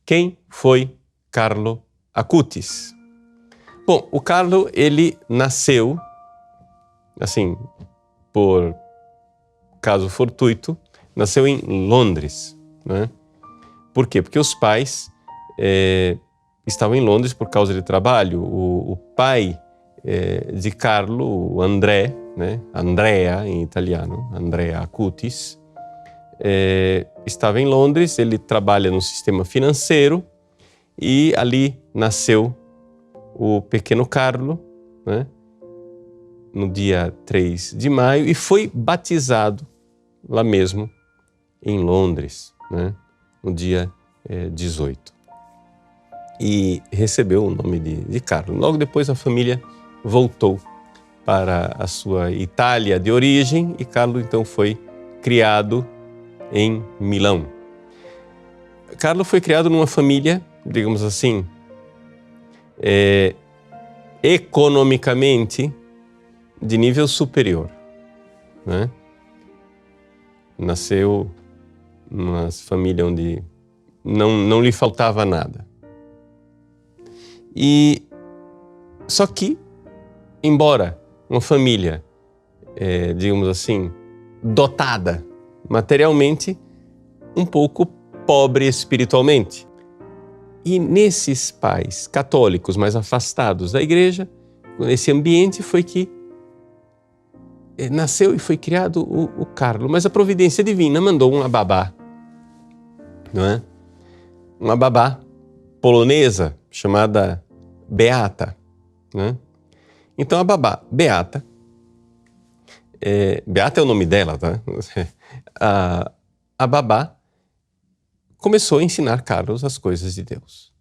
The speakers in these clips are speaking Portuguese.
Quem foi Carlo Acutis? Bom, o Carlo, ele nasceu, assim, por caso fortuito, nasceu em Londres, né? Por quê? Porque os pais estavam em Londres por causa de trabalho. O pai de Carlo, o André, né? Andrea em italiano, Andrea Acutis, estava em Londres. Ele trabalha no sistema financeiro e ali nasceu o pequeno Carlo, né? No dia 3 de maio, e foi batizado lá mesmo em Londres, né? No dia 18. E recebeu o nome de Carlo. Logo depois a família voltou para a sua Itália de origem e Carlo então foi criado em Milão. Carlo foi criado numa família, digamos assim, economicamente de nível superior, né? Nasceu numa família onde não lhe faltava nada. E só que, embora uma família, digamos assim, dotada materialmente, um pouco pobre espiritualmente. E nesses pais católicos mais afastados da igreja, nesse ambiente foi que nasceu e foi criado o Carlo. Mas a providência divina mandou uma babá, não é? Uma babá polonesa chamada Beata, né? Então a babá Beata, Beata é o nome dela, tá? A babá começou a ensinar Carlos as coisas de Deus.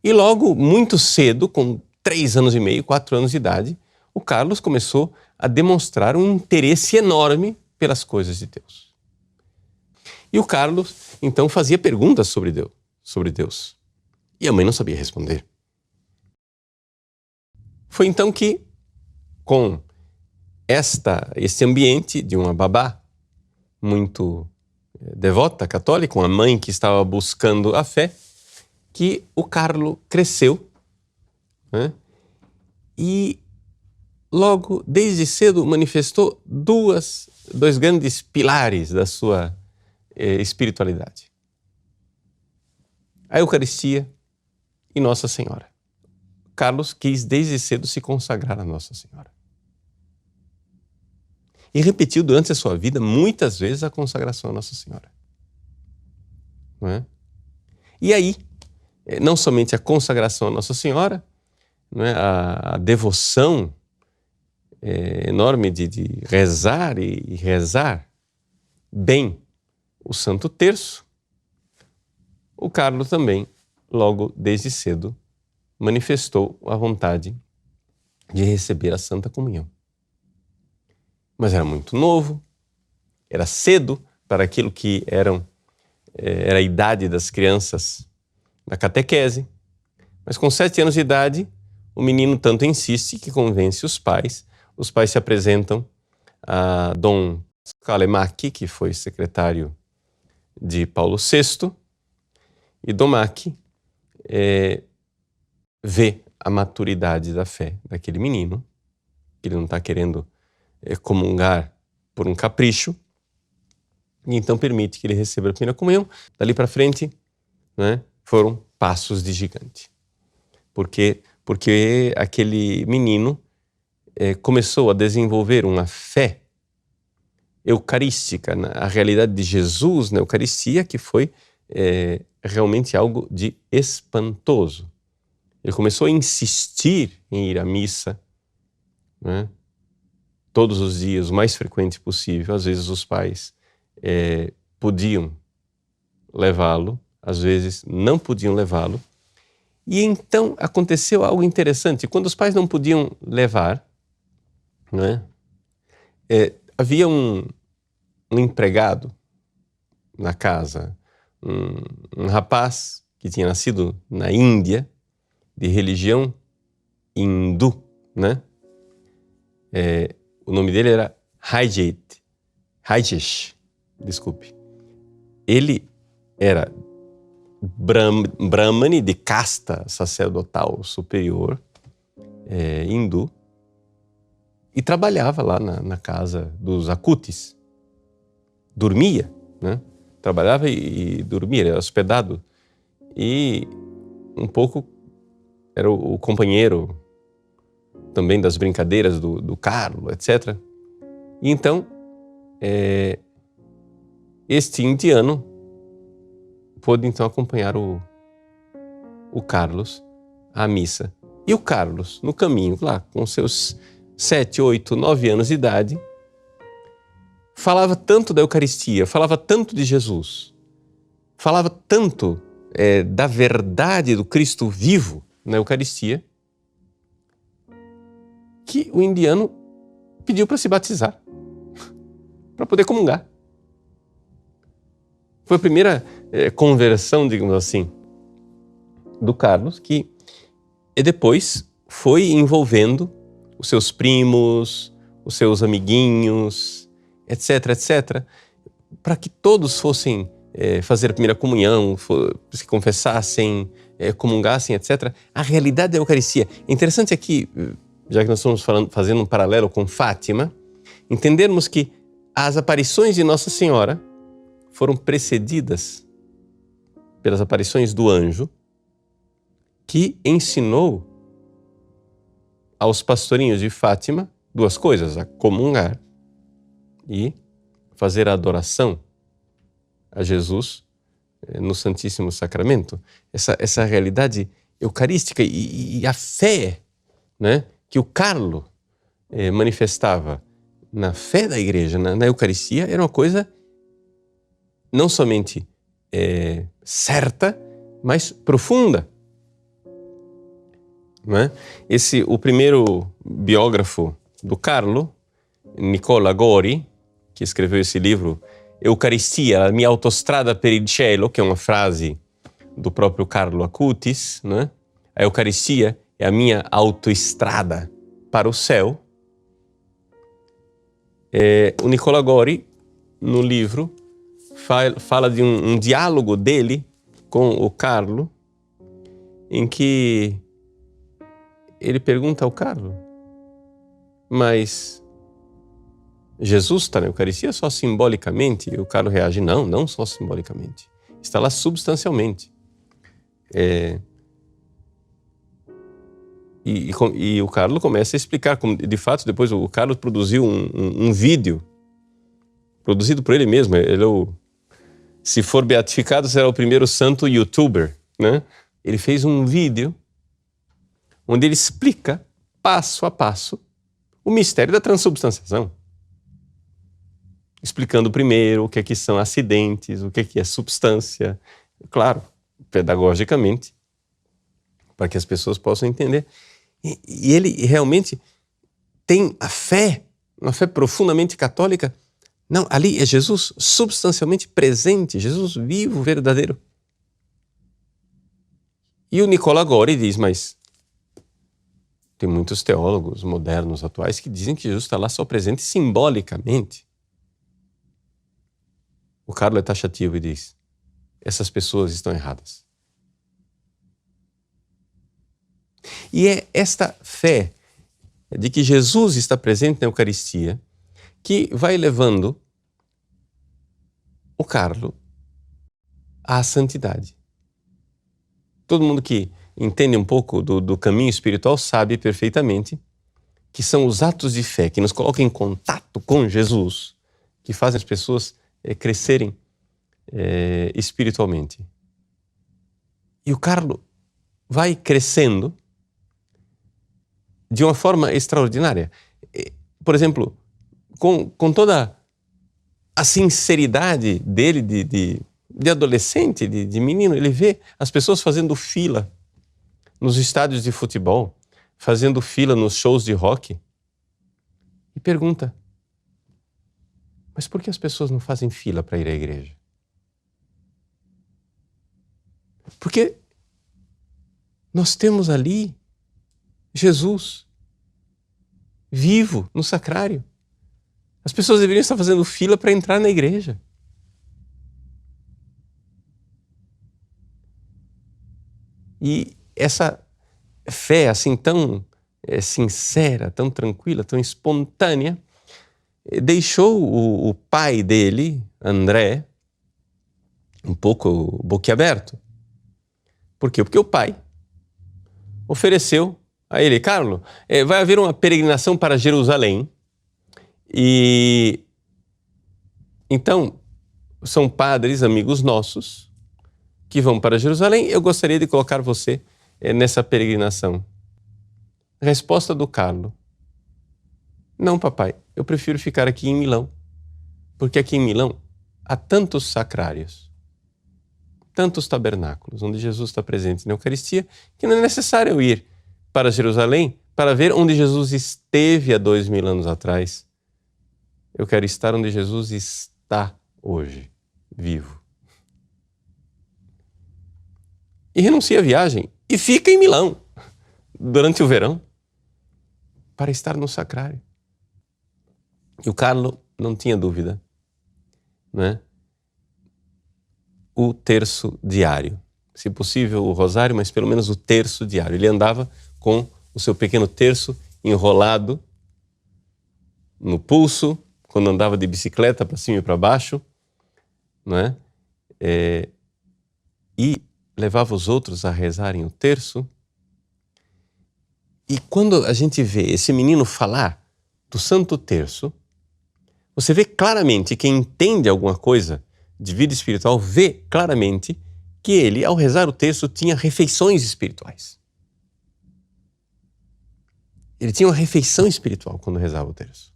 E logo, muito cedo, com 3 anos e meio, 4 anos de idade, o Carlos começou a demonstrar um interesse enorme pelas coisas de Deus. E o Carlos, então, fazia perguntas sobre Deus. E a mãe não sabia responder. Foi então que, com esse ambiente de uma babá muito devota, católica, uma mãe que estava buscando a fé, que o Carlo cresceu, né? E logo, desde cedo, manifestou dois grandes pilares da sua espiritualidade: a Eucaristia e Nossa Senhora. Carlos quis desde cedo se consagrar a Nossa Senhora. E repetiu durante a sua vida muitas vezes a consagração a Nossa Senhora. Não é? E aí, não somente a consagração a Nossa Senhora, não é? A devoção enorme de rezar e rezar bem o Santo Terço, o Carlo também, logo desde cedo, manifestou a vontade de receber a Santa Comunhão. Mas era muito novo, era cedo para aquilo que era a idade das crianças na catequese. Mas com 7 anos de idade, o menino tanto insiste que convence os pais. Os pais se apresentam a Dom Scalemachi, que foi secretário de Paulo VI, e Dom Macchi vê a maturidade da fé daquele menino, que ele não está querendo comungar por um capricho, e então permite que ele receba a primeira comunhão. Dali para frente, né, foram passos de gigante. Porque aquele menino começou a desenvolver uma fé eucarística, a realidade de Jesus na Eucaristia, que foi realmente algo de espantoso. Ele começou a insistir em ir à missa, né, todos os dias, o mais frequente possível. Às vezes os pais podiam levá-lo, às vezes não podiam levá-lo. E então aconteceu algo interessante. Quando os pais não podiam levar, né, havia um empregado na casa, um rapaz que tinha nascido na Índia, de religião hindu, né? O nome dele era Rajesh, desculpe. Ele era Brahmane, de casta sacerdotal superior, hindu, e trabalhava lá na casa dos Akutis. Dormia, né? Trabalhava e dormia, era hospedado. E um pouco era o companheiro também das brincadeiras do Carlo, etc. E então, este indiano pôde então acompanhar o Carlos à missa. E o Carlos, no caminho, lá com seus 7, 8, 9 anos de idade, falava tanto da Eucaristia, falava tanto de Jesus, falava tanto da verdade do Cristo vivo na Eucaristia, que o indiano pediu para se batizar, para poder comungar. Foi a primeira conversão, digamos assim, do Carlos, que depois foi envolvendo os seus primos, os seus amiguinhos, etc., etc., para que todos fossem fazer a primeira comunhão, se confessassem, comungassem, etc. A realidade da Eucaristia. Interessante aqui, já que nós estamos fazendo um paralelo com Fátima, entendermos que as aparições de Nossa Senhora foram precedidas pelas aparições do anjo, que ensinou aos pastorinhos de Fátima duas coisas: a comungar e fazer a adoração a Jesus no Santíssimo Sacramento. Essa realidade eucarística e a fé, né, que o Carlo manifestava na fé da igreja, na Eucaristia, era uma coisa não somente certa, mas profunda. Não é? O primeiro biógrafo do Carlo, Nicola Gori, que escreveu esse livro, Eucaristia, a mia autostrada per il cielo, que é uma frase do próprio Carlo Acutis, né? A Eucaristia é a minha autoestrada para o céu. O Nicola Gori, no livro, fala de um diálogo dele com o Carlo, em que ele pergunta ao Carlo: mas Jesus está na Eucaristia só simbolicamente? E o Carlo reage: não só simbolicamente. Está lá substancialmente. E o Carlo começa a explicar como, de fato, depois o Carlo produziu um vídeo produzido por ele mesmo. Se for beatificado, será o primeiro santo youtuber, né? Ele fez um vídeo onde ele explica, passo a passo, o mistério da transubstanciação. Explicando primeiro o que é que são acidentes, o que é substância, claro, pedagogicamente, para que as pessoas possam entender. E ele realmente tem a fé, uma fé profundamente católica. Não, ali é Jesus substancialmente presente, Jesus vivo, verdadeiro. E o Nicola Gori diz: mas tem muitos teólogos modernos, atuais, que dizem que Jesus está lá só presente simbolicamente. O Carlo é taxativo e diz: essas pessoas estão erradas. E é esta fé de que Jesus está presente na Eucaristia que vai levando o Carlo à santidade. Todo mundo que entende um pouco do caminho espiritual sabe perfeitamente que são os atos de fé que nos colocam em contato com Jesus que fazem as pessoas crescerem espiritualmente. E o Carlo vai crescendo de uma forma extraordinária. Por exemplo, com toda a sinceridade dele de adolescente, de menino, ele vê as pessoas fazendo fila nos estádios de futebol, fazendo fila nos shows de rock, e pergunta: mas por que as pessoas não fazem fila para ir à igreja? Porque nós temos ali Jesus vivo no sacrário. As pessoas deveriam estar fazendo fila para entrar na igreja. E essa fé assim tão sincera, tão tranquila, tão espontânea, deixou o pai dele, André, um pouco boquiaberto. Por quê? Porque o pai ofereceu a ele: Carlo, vai haver uma peregrinação para Jerusalém e então são padres, amigos nossos, que vão para Jerusalém. Eu gostaria de colocar você nessa peregrinação. Resposta do Carlo: não, papai, eu prefiro ficar aqui em Milão, porque aqui em Milão há tantos sacrários, tantos tabernáculos, onde Jesus está presente na Eucaristia, que não é necessário eu ir para Jerusalém para ver onde Jesus esteve há 2000 anos atrás. Eu quero estar onde Jesus está hoje, vivo. E renuncia à viagem e fica em Milão durante o verão para estar no sacrário. E o Carlo não tinha dúvida, né? O terço diário. Se possível o rosário, mas pelo menos o terço diário. Ele andava com o seu pequeno terço enrolado no pulso, quando andava de bicicleta para cima e para baixo, né? E levava os outros a rezarem o terço. E quando a gente vê esse menino falar do Santo Terço, você vê claramente, quem entende alguma coisa de vida espiritual, vê claramente que ele, ao rezar o terço, tinha refeições espirituais. Ele tinha uma refeição espiritual quando rezava o terço.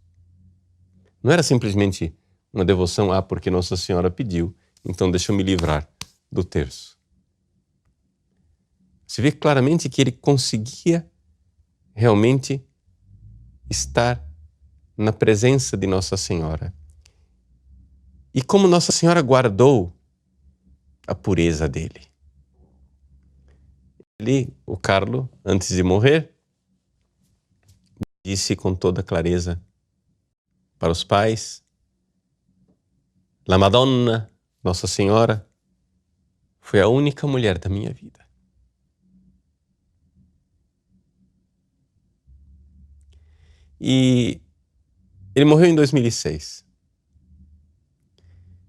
Não era simplesmente uma devoção, porque Nossa Senhora pediu, então deixa eu me livrar do terço. Você vê claramente que ele conseguia realmente estar na presença de Nossa Senhora. E como Nossa Senhora guardou a pureza dele. Ele, o Carlo, antes de morrer, disse com toda clareza para os pais: La Madonna, Nossa Senhora, foi a única mulher da minha vida. E ele morreu em 2006.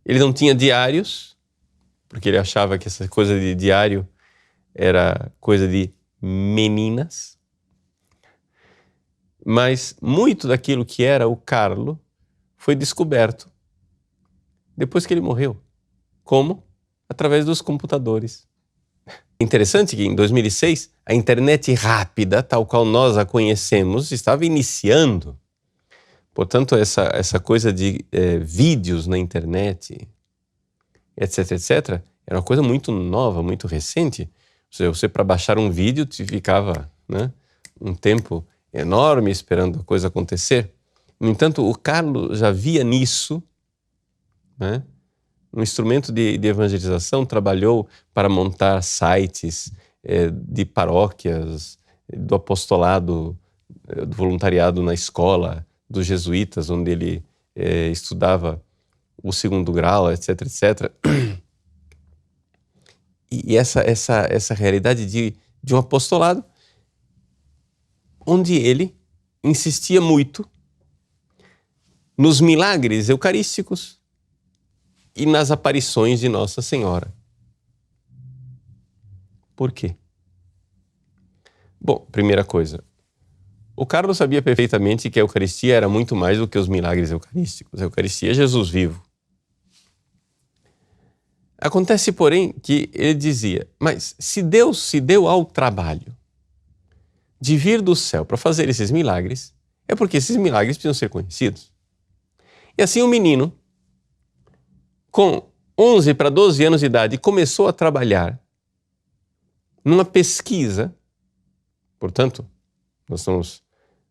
Ele não tinha diários, porque ele achava que essa coisa de diário era coisa de meninas. Mas muito daquilo que era o Carlo foi descoberto depois que ele morreu. Como? Através dos computadores. Interessante que em 2006 a internet rápida, tal qual nós a conhecemos, estava iniciando. Portanto, essa coisa de vídeos na internet, etc, etc, era uma coisa muito nova, muito recente. Você para baixar um vídeo, ficava, né, um tempo enorme esperando a coisa acontecer. No entanto, o Carlo já via nisso, né, um instrumento de evangelização, trabalhou para montar sites de paróquias, do apostolado, do voluntariado na escola dos jesuítas, onde ele estudava o 2º grau, etc, etc. E essa realidade de um apostolado onde ele insistia muito nos milagres eucarísticos e nas aparições de Nossa Senhora. Por quê? Bom, primeira coisa, o Carlos sabia perfeitamente que a Eucaristia era muito mais do que os milagres eucarísticos. A Eucaristia é Jesus vivo. Acontece, porém, que ele dizia: mas se Deus se deu ao trabalho de vir do céu para fazer esses milagres, é porque esses milagres precisam ser conhecidos. E assim o menino, com 11 para 12 anos de idade, começou a trabalhar numa pesquisa. Portanto, nós estamos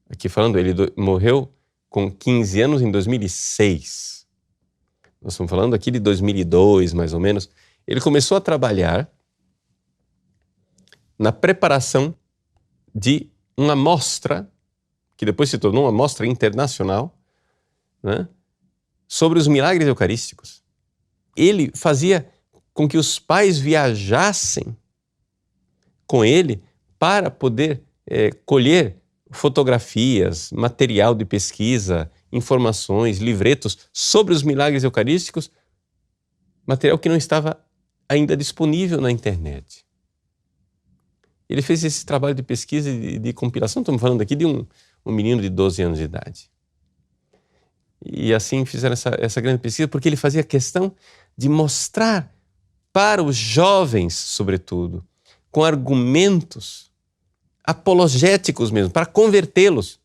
aqui falando, ele morreu com 15 anos em 2006. Nós estamos falando aqui de 2002, mais ou menos. Ele começou a trabalhar na preparação de uma amostra, que depois se tornou uma amostra internacional, né, sobre os milagres eucarísticos. Ele fazia com que os pais viajassem com ele para poder colher fotografias, material de pesquisa, informações, livretos sobre os milagres eucarísticos, material que não estava ainda disponível na internet. Ele fez esse trabalho de pesquisa e de compilação. Estamos falando aqui de um menino de 12 anos de idade. E assim fizeram essa grande pesquisa, porque ele fazia questão de mostrar para os jovens, sobretudo, com argumentos apologéticos mesmo, para convertê-los,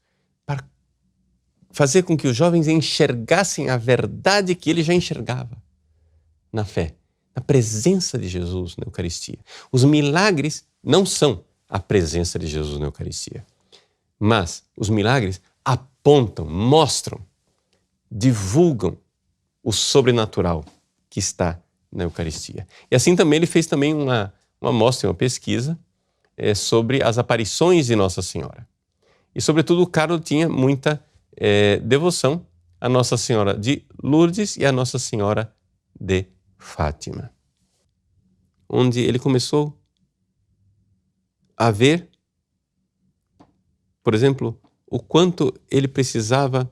para fazer com que os jovens enxergassem a verdade que ele já enxergava na fé, na presença de Jesus na Eucaristia. Os milagres não são a presença de Jesus na Eucaristia, mas os milagres apontam, mostram, divulgam o sobrenatural que está na Eucaristia. E assim também ele fez também uma amostra, uma pesquisa sobre as aparições de Nossa Senhora. E sobretudo o Carlo tinha muita devoção a Nossa Senhora de Lourdes e a Nossa Senhora de Fátima, onde ele começou a ver, por exemplo, o quanto ele precisava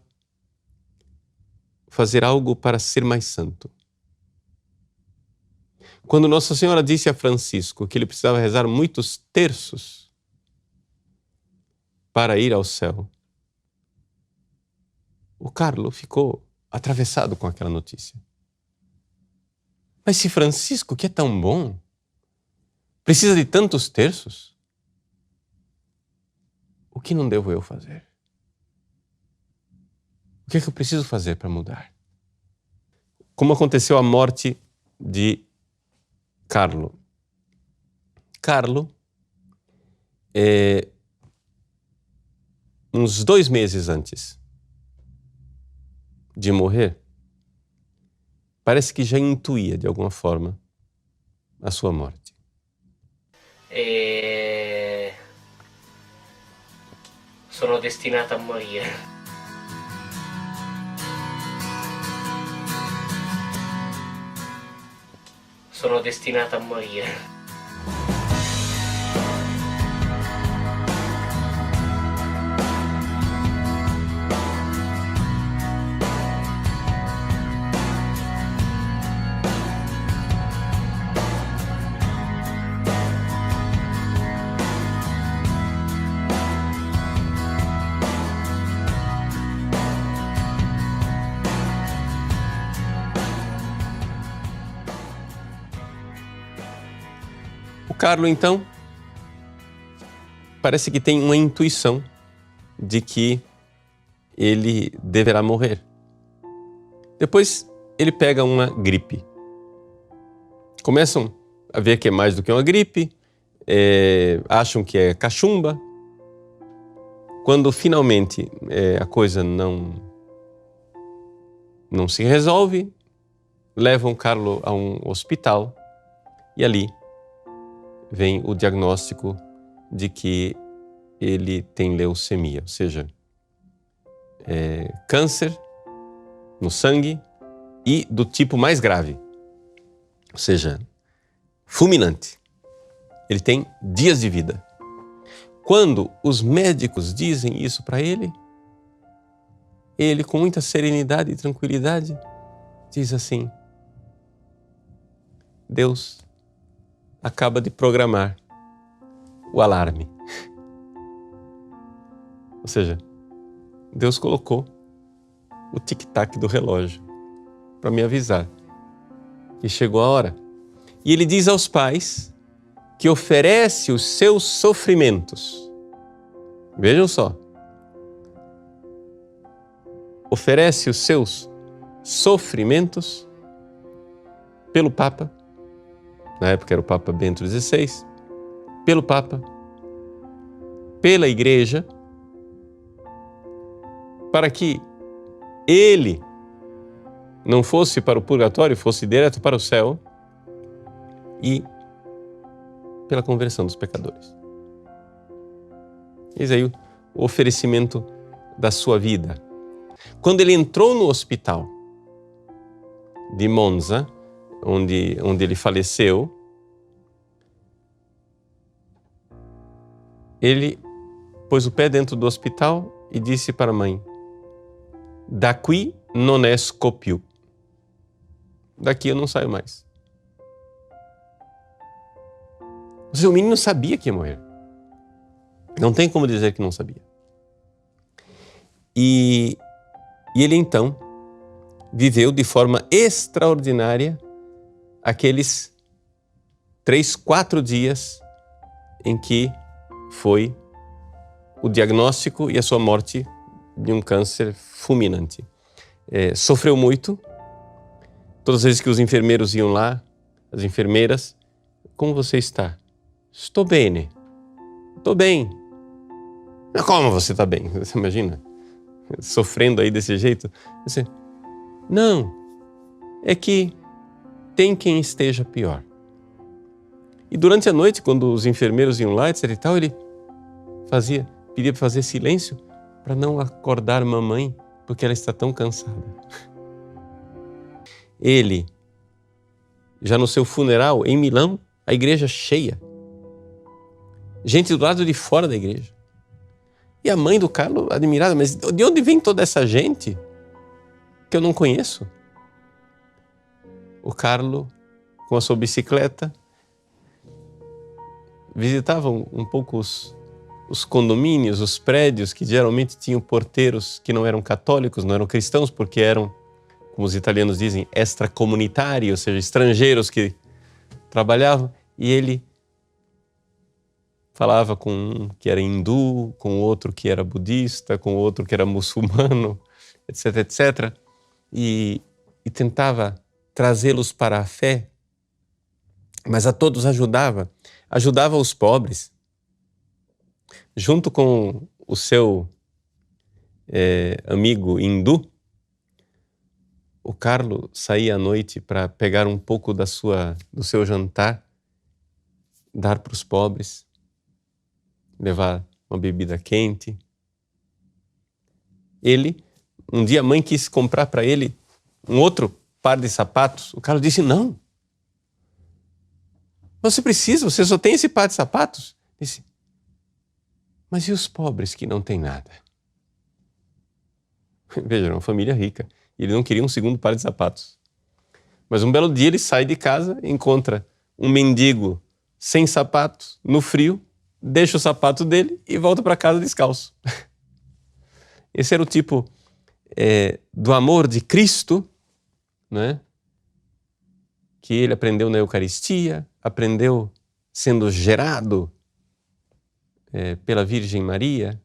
fazer algo para ser mais santo. Quando Nossa Senhora disse a Francisco que ele precisava rezar muitos terços para ir ao céu, o Carlo ficou atravessado com aquela notícia. Mas se Francisco, que é tão bom, precisa de tantos terços, o que não devo eu fazer? O que é que eu preciso fazer para mudar? Como aconteceu a morte de Carlo. Carlo, uns 2 meses antes de morrer, parece que já intuía de alguma forma a sua morte. Sono destinata a morire. Sono destinata a morire. O Carlo, então, parece que tem uma intuição de que ele deverá morrer. Depois, ele pega uma gripe. Começam a ver que é mais do que uma gripe, acham que é cachumba. Quando finalmente a coisa não se resolve, levam Carlo a um hospital e ali vem o diagnóstico de que ele tem leucemia, ou seja, câncer no sangue e do tipo mais grave, ou seja, fulminante. Ele tem dias de vida. Quando os médicos dizem isso para ele, com muita serenidade e tranquilidade, diz assim: Deus acaba de programar o alarme. Ou seja, Deus colocou o tic-tac do relógio para me avisar que chegou a hora. E ele diz aos pais que oferece os seus sofrimentos. Vejam só. Oferece os seus sofrimentos pelo Papa. Na época era o Papa Bento XVI, pelo Papa, pela Igreja, para que ele não fosse para o purgatório, fosse direto para o céu, e pela conversão dos pecadores. Eis aí o oferecimento da sua vida. Quando ele entrou no hospital de Monza, onde ele faleceu, ele pôs o pé dentro do hospital e disse para a mãe: "Da qui non esco più." Daqui eu não saio mais. Ou seja, o menino sabia que ia morrer. Não tem como dizer que não sabia. E ele então viveu de forma extraordinária aqueles 3, 4 dias em que foi o diagnóstico e a sua morte de um câncer fulminante. Sofreu muito. Todas as vezes que os enfermeiros iam lá, as enfermeiras: "Como você está?" "Estou bem, estou bem." "Mas como você está bem?" Você imagina? Sofrendo aí desse jeito. Você: "Não, é que tem quem esteja pior." E durante a noite, quando os enfermeiros iam lá, etc e tal, ele pedia para fazer silêncio para não acordar mamãe, porque ela está tão cansada. Ele, já no seu funeral em Milão, a igreja cheia. Gente do lado de fora da igreja. E a mãe do Carlo admirada: "Mas de onde vem toda essa gente que eu não conheço?" O Carlo, com a sua bicicleta, visitava um pouco os condomínios, os prédios que geralmente tinham porteiros que não eram católicos, não eram cristãos, porque eram, como os italianos dizem, extracomunitários, ou seja, estrangeiros que trabalhavam. E ele falava com um que era hindu, com outro que era budista, com outro que era muçulmano, etc, etc. E tentava trazê-los para a fé, mas a todos ajudava os pobres. Junto com o seu amigo hindu, o Carlo saía à noite para pegar um pouco do seu jantar, dar para os pobres, levar uma bebida quente. Um dia a mãe quis comprar para ele um outro par de sapatos. O Carlo disse: "Não. Você só tem esse par de sapatos?" Disse: "Mas e os pobres que não têm nada?" Veja, era uma família rica. E ele não queria um segundo par de sapatos. Mas um belo dia ele sai de casa, encontra um mendigo sem sapatos, no frio, deixa o sapato dele e volta para casa descalço. Esse era o tipo do amor de Cristo, né? Que ele aprendeu na Eucaristia, aprendeu sendo gerado pela Virgem Maria,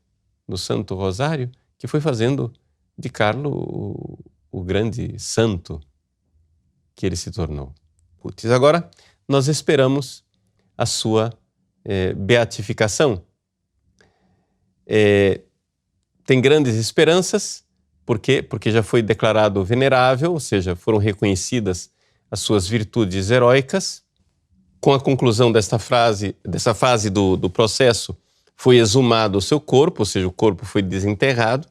no Santo Rosário, que foi fazendo de Carlo o grande santo que ele se tornou. Agora, nós esperamos a sua beatificação. Tem grandes esperanças, por quê? Porque já foi declarado venerável, ou seja, foram reconhecidas as suas virtudes heróicas. Com a conclusão dessa fase do processo, foi exumado o seu corpo, ou seja, o corpo foi desenterrado.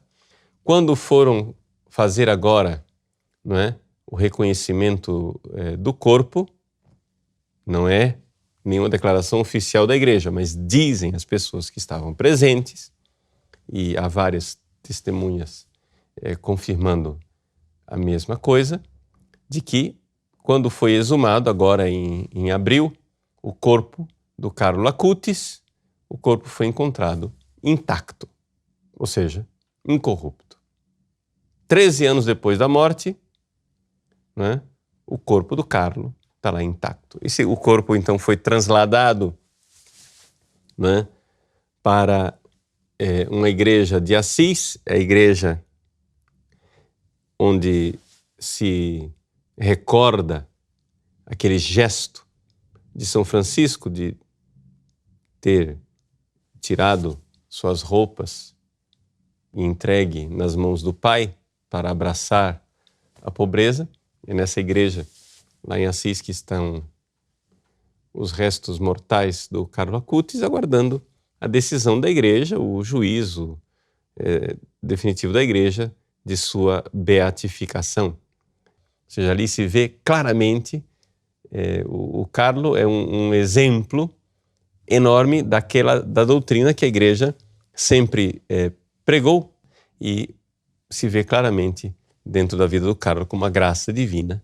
Quando foram fazer agora, não é, o reconhecimento do corpo, não é nenhuma declaração oficial da igreja, mas dizem as pessoas que estavam presentes, e há várias testemunhas confirmando a mesma coisa, de que quando foi exumado, agora em abril, o corpo do Carlo Acutis, o corpo foi encontrado intacto, ou seja, incorrupto. 13 anos depois da morte, né, o corpo do Carlo está lá intacto. O corpo, então, foi trasladado, né, para uma igreja de Assis, a igreja onde se recorda aquele gesto de São Francisco de ter tirado suas roupas e entregue nas mãos do Pai para abraçar a pobreza. É nessa igreja, lá em Assis, que estão os restos mortais do Carlo Acutis, aguardando a decisão da igreja, o juízo definitivo da igreja de sua beatificação. Ou seja, ali se vê claramente o Carlo é um exemplo enorme da doutrina que a Igreja sempre pregou, e se vê claramente dentro da vida do Carlo como uma graça divina,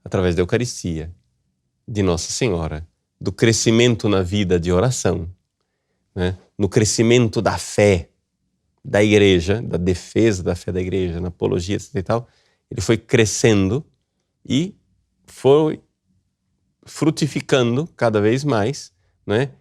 através da Eucaristia, de Nossa Senhora, do crescimento na vida de oração, né? No crescimento da fé da Igreja, da defesa da fé da Igreja, na apologia e tal. Ele foi crescendo e foi frutificando cada vez mais, né?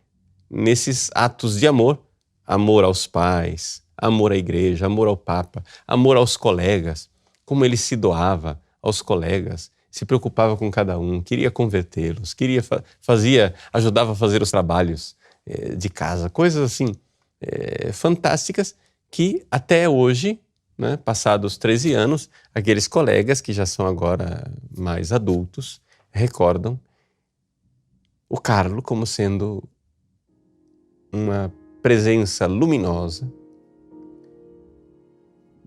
Nesses atos de amor, amor aos pais, amor à Igreja, amor ao Papa, amor aos colegas, como ele se doava aos colegas, se preocupava com cada um, queria convertê-los, ajudava a fazer os trabalhos de casa, coisas assim fantásticas que até hoje, né, passados 13 anos, aqueles colegas que já são agora mais adultos recordam o Carlo como sendo uma presença luminosa,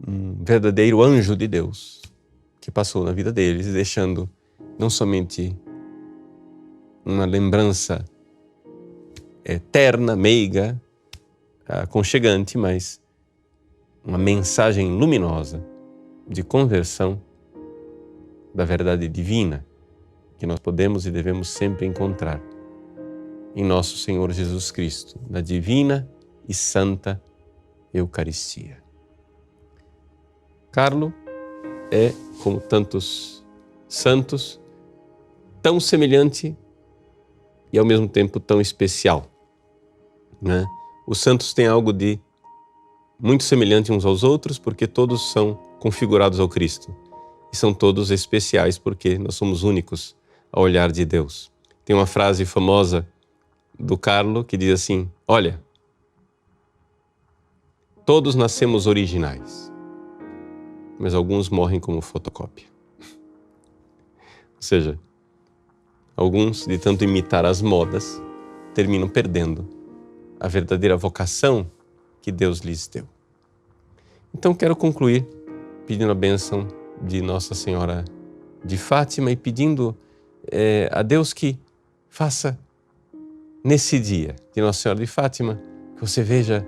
um verdadeiro anjo de Deus que passou na vida deles, deixando não somente uma lembrança eterna, meiga, aconchegante, mas uma mensagem luminosa de conversão da verdade divina que nós podemos e devemos sempre encontrar em nosso Senhor Jesus Cristo, na divina e santa Eucaristia. Carlo é, como tantos santos, tão semelhante e ao mesmo tempo tão especial, né? Os santos têm algo de muito semelhante uns aos outros porque todos são configurados ao Cristo e são todos especiais porque nós somos únicos ao olhar de Deus. Tem uma frase famosa do Carlo que diz assim: olha, todos nascemos originais, mas alguns morrem como fotocópia. Ou seja, alguns, de tanto imitar as modas, terminam perdendo a verdadeira vocação que Deus lhes deu. Então quero concluir pedindo a bênção de Nossa Senhora de Fátima e pedindo a Deus que faça nesse dia de Nossa Senhora de Fátima, que você veja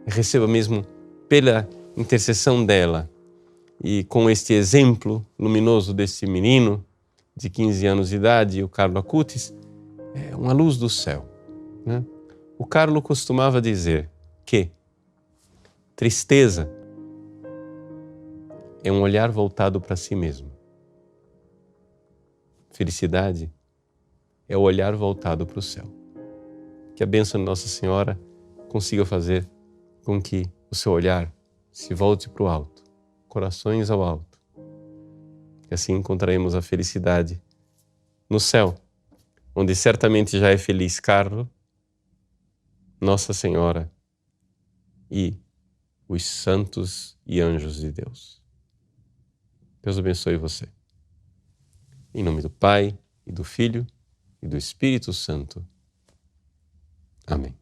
e receba mesmo pela intercessão dela e com este exemplo luminoso desse menino de 15 anos de idade, o Carlo Acutis, uma luz do céu, né? O Carlo costumava dizer que tristeza é um olhar voltado para si mesmo. Felicidade é o olhar voltado para o céu. Que a bênção de Nossa Senhora consiga fazer com que o seu olhar se volte para o alto, corações ao alto. E assim encontraremos a felicidade no céu, onde certamente já é feliz Carlo, Nossa Senhora e os santos e anjos de Deus. Deus abençoe você. Em nome do Pai, e do Filho, e do Espírito Santo. Amém.